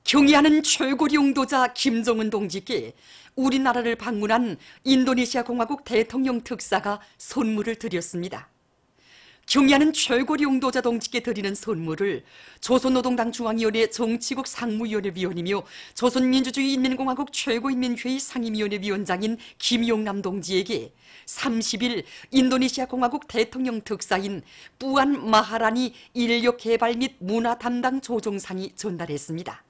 경의하는 최고 용도자 김정은 동지께 우리나라를 방문한 인도네시아 공화국 대통령 특사가 선물을 드렸습니다. 경의하는 최고 용도자 동지께 드리는 선물을 조선노동당 중앙위원회 정치국 상무위원회 위원이며 조선민주주의인민공화국 최고인민회의 상임위원회 위원장인 김용남 동지에게 30일 인도네시아 공화국 대통령 특사인 뿌안 마하라니 인력개발 및 문화 담당 조종상이 전달했습니다.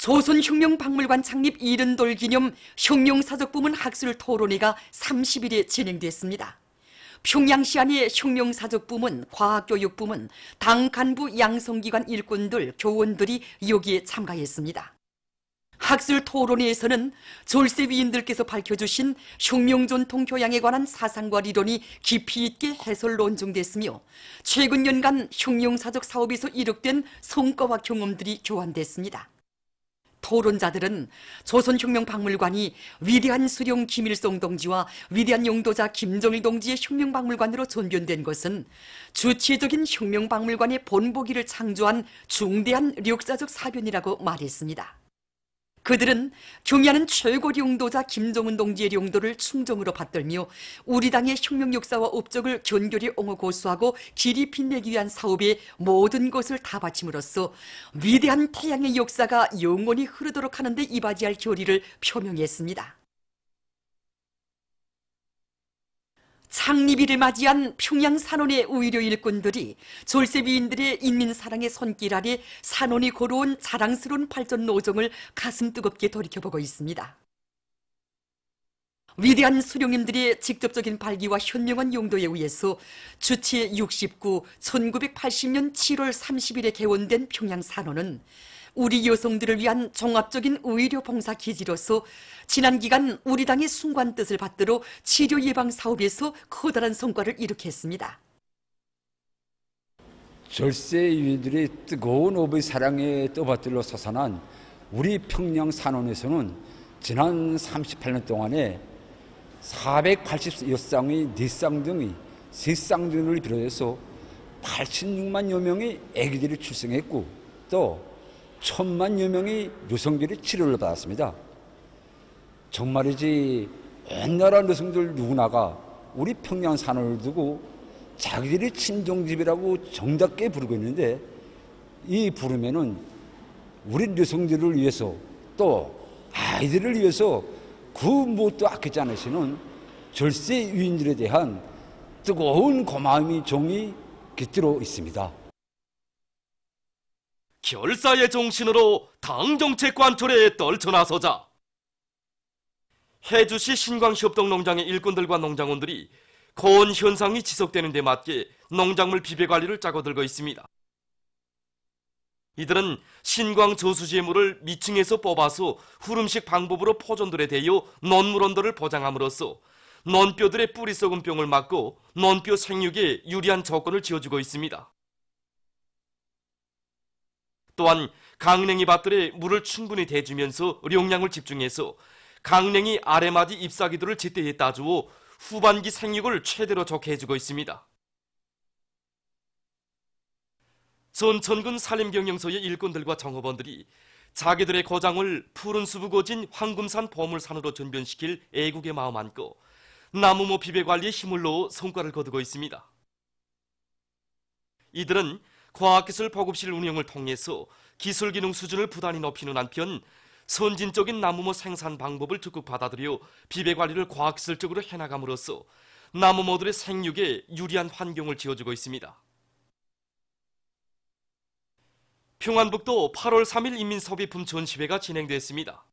조선혁명박물관 창립 70돌 기념 혁명사적부문 학술 토론회가 30일에 진행됐습니다. 평양시 안의 혁명사적부문, 과학교육부문, 당 간부 양성기관 일꾼들, 교원들이 여기에 참가했습니다. 학술 토론회에서는 졸세 위인들께서 밝혀주신 혁명전통 교양에 관한 사상과 리론이 깊이 있게 해설 논증됐으며 최근 연간 혁명사적 사업에서 이룩된 성과와 경험들이 교환됐습니다. 토론자들은 조선혁명박물관이 위대한 수령 김일성 동지와 위대한 용도자 김정일 동지의 혁명박물관으로 전변된 것은 주체적인 혁명박물관의 본보기를 창조한 중대한 역사적 사변이라고 말했습니다. 그들은 경의하는 최고 용도자 김정은 동지의 용도를 충정으로 받들며 우리 당의 혁명 역사와 업적을 견고히 옹호 고수하고 길이 빛내기 위한 사업에 모든 것을 다 바침으로써 위대한 태양의 역사가 영원히 흐르도록 하는 데 이바지할 결의를 표명했습니다. 창립일을 맞이한 평양 산원의 의료 일꾼들이 졸세 위인들의 인민사랑의 손길 아래 산원이 걸어온 자랑스러운 발전 노정을 가슴 뜨겁게 돌이켜보고 있습니다. 위대한 수령님들의 직접적인 발기와 현명한 용도에 의해서 주치 69, 1980년 7월 30일에 개원된 평양 산원은 우리 여성들을 위한 종합적인 의료 봉사 기지로서 지난 기간 우리 당의 숭고한 뜻을 받들어 치료 예방 사업에서 커다란 성과를 이룩했습니다. 졸세 위인들의 뜨거운 업의 사랑에 떠받들러 솟아난 우리 평양 산원에서는 지난 38년 동안에 486쌍의 넷쌍둥이, 세쌍둥이를 비롯해서 86만여 명의 아기들이 출생했고 또 1000만여 명의 여성들이 치료를 받았습니다. 정말이지 온 나라 여성들 누구나가 우리 평양 산원을 두고 자기들의 친정집이라고 정답게 부르고 있는데 이 부름에는 우리 여성들을 위해서 또 아이들을 위해서 그 무엇도 아끼지 않으시는 졸세 위인들에 대한 뜨거운 고마움이 정이 깃들어 있습니다. 결사의 정신으로 당정책 관철에 떨쳐나서자. 해주시 신광협동농장의 일꾼들과 농장원들이 고온 현상이 지속되는 데 맞게 농작물 비배 관리를 짜고들고 있습니다. 이들은 신광 저수지의 물을 미층에서 뽑아서 후름식 방법으로 포존들에 대여 논물 온도를 보장함으로써 논뼈들의 뿌리 썩은 병을 막고 논뼈 생육에 유리한 조건을 지어주고 있습니다. 또한 강냉이 밭들에 물을 충분히 대주면서 용량을 집중해서 강냉이 아래마디 잎사귀들을 제때에 따주어 후반기 생육을 최대로 좋게 해주고 있습니다. 전천군 산림경영소의 일꾼들과 정업원들이 자기들의 고장을 푸른 수부 고진 황금산 보물산으로 전변시킬 애국의 마음 안고 나무모 비배 관리에 힘을 넣어 성과를 거두고 있습니다. 이들은 과학기술 보급실 운영을 통해서 기술기능 수준을 부단히 높이는 한편 선진적인 나무모 생산 방법을 적극 받아들여 비배 관리를 과학기술적으로 해나감으로써 나무모들의 생육에 유리한 환경을 지어주고 있습니다. 평안북도 8월 3일 인민소비품 전시회가 진행됐습니다.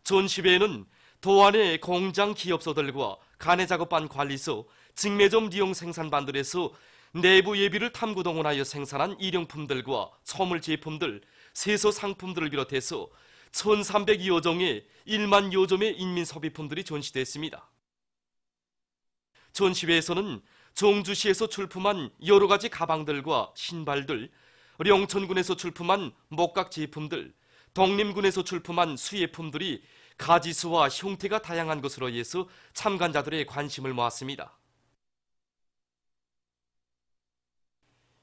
전시회에는 도안의 공장 기업소들과 간해작업반 관리소, 직매점 리용 생산반들에서 내부 예비를 탐구 동원하여 생산한 일용품들과 소물 제품들, 세서 상품들을 비롯해서 1300여 종의 1만여 점의 인민소비품들이 전시됐습니다. 전시회에서는 정주시에서 출품한 여러 가지 가방들과 신발들, 령천군에서 출품한 목각 제품들, 독림군에서 출품한 수예품들이 가지수와 형태가 다양한 것으로 인해서 참관자들의 관심을 모았습니다.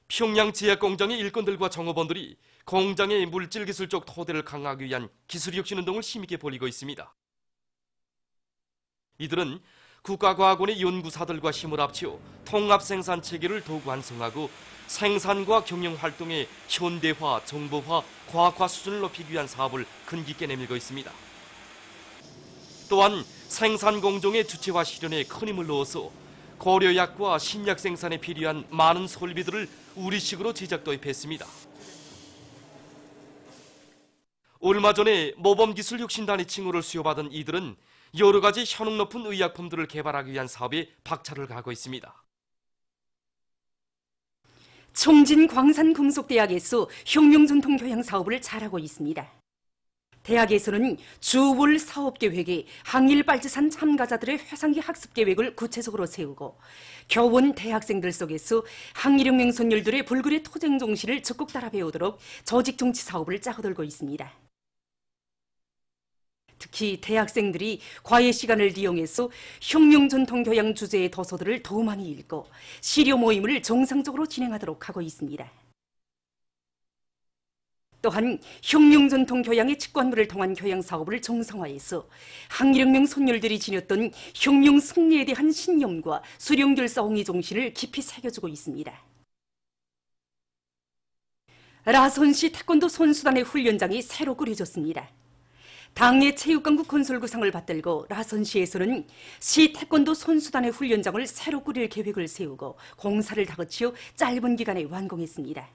평양 제약공장의 일꾼들과 정업원들이 공장의 물질기술적 토대를 강화하기 위한 기술혁신운동을 힘있게 벌이고 있습니다. 이들은 국가과학원의 연구사들과 힘을 합쳐 통합생산체계를 더욱 완성하고 생산과 경영활동의 현대화, 정보화, 과학화 수준을 높이기 위한 사업을 근기있게 내밀고 있습니다. 또한 생산공정의 주체화 실현에 큰 힘을 넣어서 고려약과 신약 생산에 필요한 많은 설비들을 우리식으로 제작 도입했습니다. 얼마 전에 모범기술혁신단의 칭호를 수여받은 이들은 여러 가지 효능 높은 의약품들을 개발하기 위한 사업에 박차를 가하고 있습니다. 청진광산금속대학에서 혁명전통교양 사업을 잘하고 있습니다. 대학에서는 주월 사업계획에 항일빨치산 참가자들의 회상기 학습계획을 구체적으로 세우고 교원 대학생들 속에서 항일혁명 선열들의 불굴의 토쟁 정신을 적극 따라 배우도록 조직정치 사업을 짜고들고 있습니다. 특히 대학생들이 과외 시간을 이용해서 혁명전통교양 주제의 도서들을 더 많이 읽고 시료 모임을 정상적으로 진행하도록 하고 있습니다. 또한 혁명전통교양의 직관물을 통한 교양 사업을 정상화해서 항일혁명 선열들이 지녔던 혁명 승리에 대한 신념과 수령결사홍의 정신을 깊이 새겨주고 있습니다. 라선시 태권도 선수단의 훈련장이 새로 꾸려졌습니다. 당의 체육강국 건설구상을 받들고 라선시에서는 시 태권도 선수단의 훈련장을 새로 꾸릴 계획을 세우고 공사를 다그치어 짧은 기간에 완공했습니다.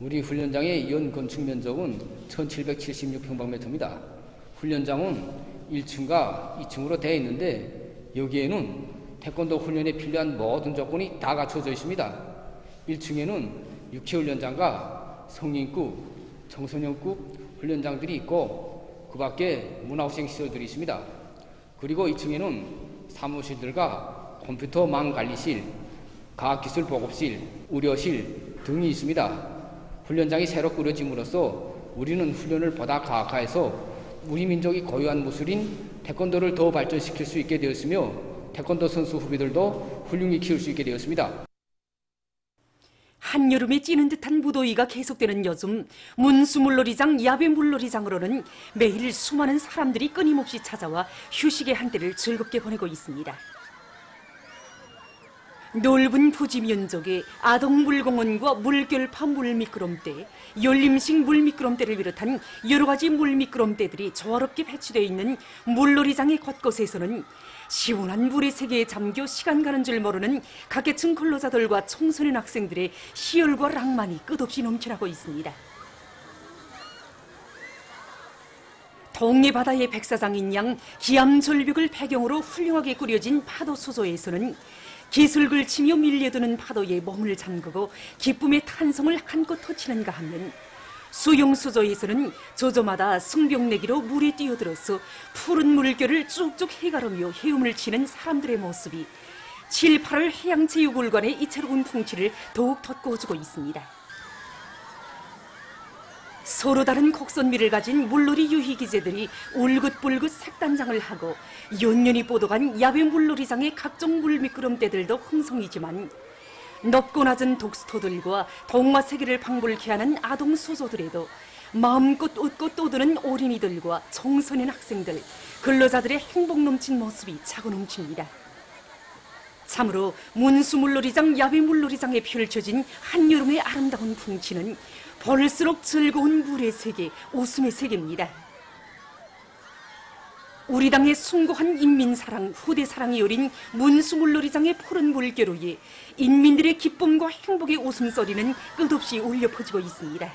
우리 훈련장의 연 건축 면적은 1776평방미터입니다. 훈련장은 1층과 2층으로 되어 있는데 여기에는 태권도 훈련에 필요한 모든 조건이 다 갖춰져 있습니다. 1층에는 육체훈련장과 성인급, 청소년급 훈련장들이 있고 그 밖에 문화후생 시설들이 있습니다. 그리고 2층에는 사무실들과 컴퓨터망 관리실, 과학기술 보급실, 의료실 등이 있습니다. 훈련장이 새로 꾸려짐으로써 우리는 훈련을 보다 과학화해서 우리 민족이 고유한 무술인 태권도를 더 발전시킬 수 있게 되었으며 태권도 선수 후배들도 훌륭히 키울 수 있게 되었습니다. 한여름에 찌는 듯한 무더위가 계속되는 요즘 문수물놀이장, 야외물놀이장으로는 매일 수많은 사람들이 끊임없이 찾아와 휴식의 한때를 즐겁게 보내고 있습니다. 넓은 부지 면적에 아동물공원과 물결파 물미끄럼대, 열림식 물미끄럼대를 비롯한 여러 가지 물미끄럼대들이 조화롭게 배치되어 있는 물놀이장의 곳곳에서는 시원한 물의 세계에 잠겨 시간 가는 줄 모르는 각계층 근로자들과 청소년 학생들의 희열과 낭만이 끝없이 넘쳐나고 있습니다. 동해 바다의 백사장인 양 기암절벽을 배경으로 훌륭하게 꾸려진 파도수조에서는 기술글 치며 밀려드는 파도에 몸을 잠그고 기쁨의 탄성을 한껏 터치는가 하면 수용수조에서는 조조마다 승병내기로 물에 뛰어들어서 푸른 물결을 쭉쭉 해가르며 헤엄을 치는 사람들의 모습이 7, 8월 해양체육을관의 이채로운 풍치를 더욱 돋구어주고 있습니다. 서로 다른 곡선미를 가진 물놀이 유희기재들이 울긋불긋 색단장을 하고 연년이 뻗어간 야외 물놀이장의 각종 물미끄럼대들도 흥성이지만 높고 낮은 독스토들과 동화 세계를 방불케 하는 아동 수조들에도 마음껏 웃고 떠드는 어린이들과 청소년 학생들, 근로자들의 행복 넘친 모습이 차고 넘칩니다. 참으로 문수물놀이장, 야외 물놀이장에 펼쳐진 한여름의 아름다운 풍치는 볼수록 즐거운 물의 세계, 웃음의 세계입니다. 우리 당의 숭고한 인민사랑, 후대사랑이 어린 문수물놀이장의 푸른 물결 인민들의 기쁨과 행복의 웃음소리는 끝없이 울려 퍼지고 있습니다.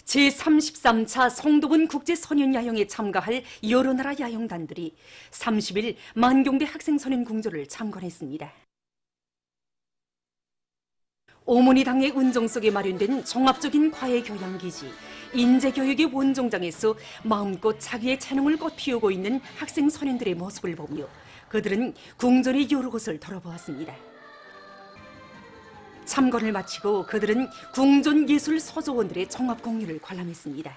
제33차 성도분 국제소년야영에 참가할 여러 나라 야영단들이 30일 만경대 학생소년궁조를 참관했습니다. 어머니 당의 은정 속에 마련된 종합적인 과외교양기지 인재교육의 원정장에서 마음껏 자기의 재능을 꽃피우고 있는 학생 소년들의 모습을 보며 그들은 궁전의 여러 곳을 돌아보았습니다. 참관을 마치고 그들은 궁전 예술 서조원들의 종합공유를 관람했습니다.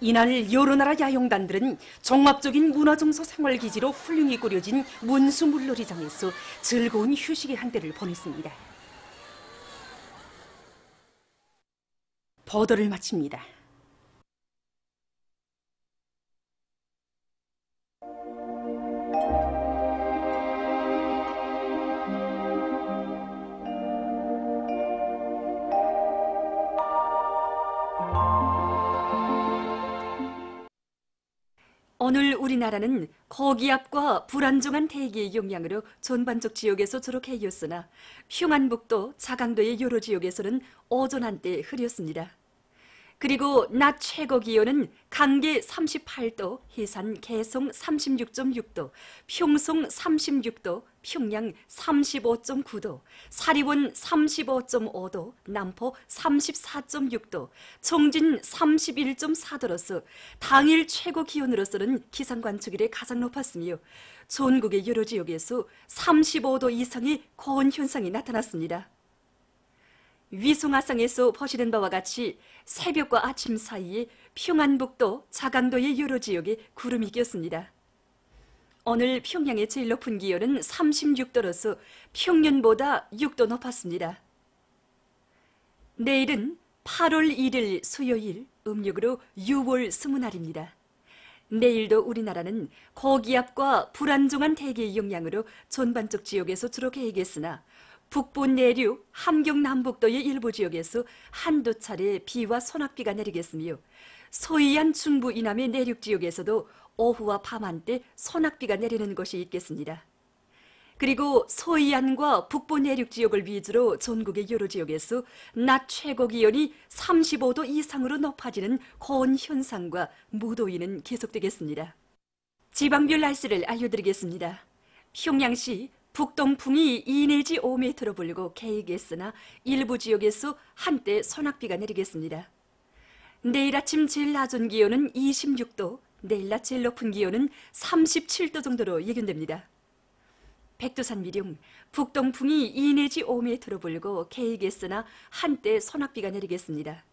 이날 여러 나라 야영단들은 종합적인 문화정서 생활기지로 훌륭히 꾸려진 문수물놀이장에서 즐거운 휴식의 한때를 보냈습니다. 보도를 마칩니다. 오늘 우리나라는 고기압과 불안정한 대기의 영향으로 전반적 지역에서 주로 개였으나 평안북도, 자강도의 여러 지역에서는 오전 한때 흐렸습니다. 그리고 낮 최고 기온은 강계 38도, 해산 개성 36.6도, 평송 36도, 평양 35.9도, 사리원 35.5도, 남포 34.6도, 청진 31.4도로서 당일 최고 기온으로서는 기상관측 이래 가장 높았으며 전국의 여러 지역에서 35도 이상의 고온 현상이 나타났습니다. 위성화상에서 보시는 바와 같이 새벽과 아침 사이에 평안북도, 자강도의 여러 지역에 구름이 꼈습니다. 오늘 평양의 제일 높은 기온은 36도로서 평년보다 6도 높았습니다. 내일은 8월 1일 수요일, 음력으로 6월 20날입니다. 내일도 우리나라는 고기압과 불안정한 대기의 영향으로 전반적 지역에서 주로 개겠으나 북부 내륙, 함경 남북도의 일부 지역에서 한두 차례 비와 소낙비가 내리겠으며 서해안 중부 이남의 내륙 지역에서도 오후와 밤 한때 소낙비가 내리는 곳이 있겠습니다. 그리고 서해안과 북부 내륙 지역을 위주로 전국의 여러 지역에서 낮 최고 기온이 35도 이상으로 높아지는 고온 현상과 무더위는 계속되겠습니다. 지방별 날씨를 알려드리겠습니다. 평양시 북동풍이 2 내지 5m 불고 개이겠으나 일부 지역에서 한때 소낙비가 내리겠습니다. 내일 아침 제일 낮은 기온은 26도, 내일 낮 제일 높은 기온은 37도 정도로 예견됩니다. 백두산 미령, 북동풍이 2 내지 5m 불고 개이겠으나 한때 소낙비가 내리겠습니다.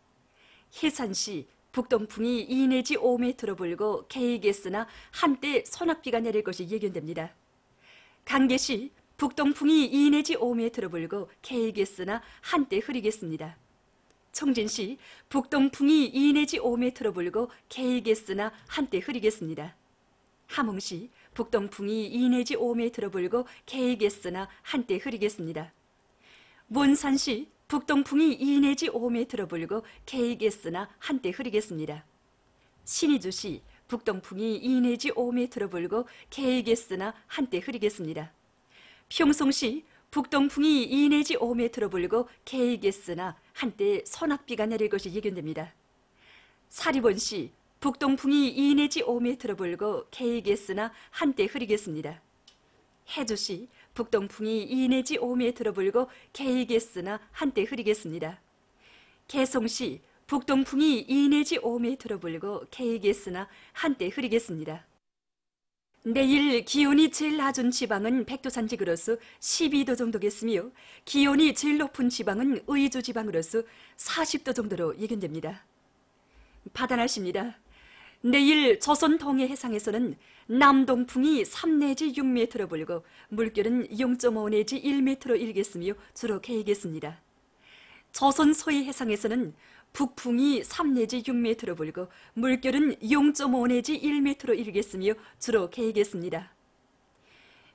해산시, 북동풍이 2 내지 5m 불고 개이겠으나 한때 소낙비가 내릴 것이 예견됩니다. 강계시 북동풍이 2 내지 5m 불고 개이겠으나 한때 흐리겠습니다. 청진시 북동풍이 2 내지 5m 불고 개이겠으나 한때 흐리겠습니다. 함흥시 북동풍이 2 내지 5m 불고 개이겠으나 한때 흐리겠습니다. 원산시 북동풍이 2 내지 5m 불고 개이겠으나 한때 흐리겠습니다. 신의주시 북동풍이 2 내지 5m 불고 개이겠으나 한때 흐리겠습니다. 평송시 북동풍이 2 내지 5m 불고 개이겠으나 한때 소낙비가 내릴 것이 예견됩니다. 사리원시 북동풍이 2 내지 5m 불고 개이겠으나 한때 흐리겠습니다. 해주시 북동풍이 2 내지 5m 불고 개이겠으나 한때 흐리겠습니다. 개성시 북동풍이 2 내지 5m 불고 개이겠으나 한때 흐리겠습니다. 내일 기온이 제일 낮은 지방은 백두산 지구로서 12도 정도겠으며 기온이 제일 높은 지방은 의주 지방으로서 40도 정도로 예견됩니다. 바다 날씨입니다. 내일 조선 동해 해상에서는 남동풍이 3 내지 6m 불고 물결은 0.5 내지 1m로 일겠으며 주로 개이겠습니다. 조선 서해 해상에서는 북풍이 3 내지 6m 불고 물결은 0.5 내지 1m로 일겠으며 주로 개이겠습니다.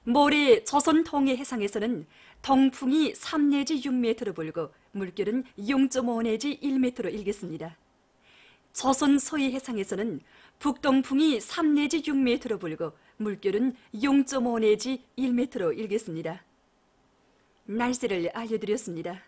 모레 조선 동해 해상에서는 동풍이 3 내지 6m 불고 물결은 0.5 내지 1m로 일겠습니다. 조선 서해 해상에서는 북동풍이 3 내지 6m 불고 물결은 0.5 내지 1m로 일겠습니다. 날씨를 알려드렸습니다.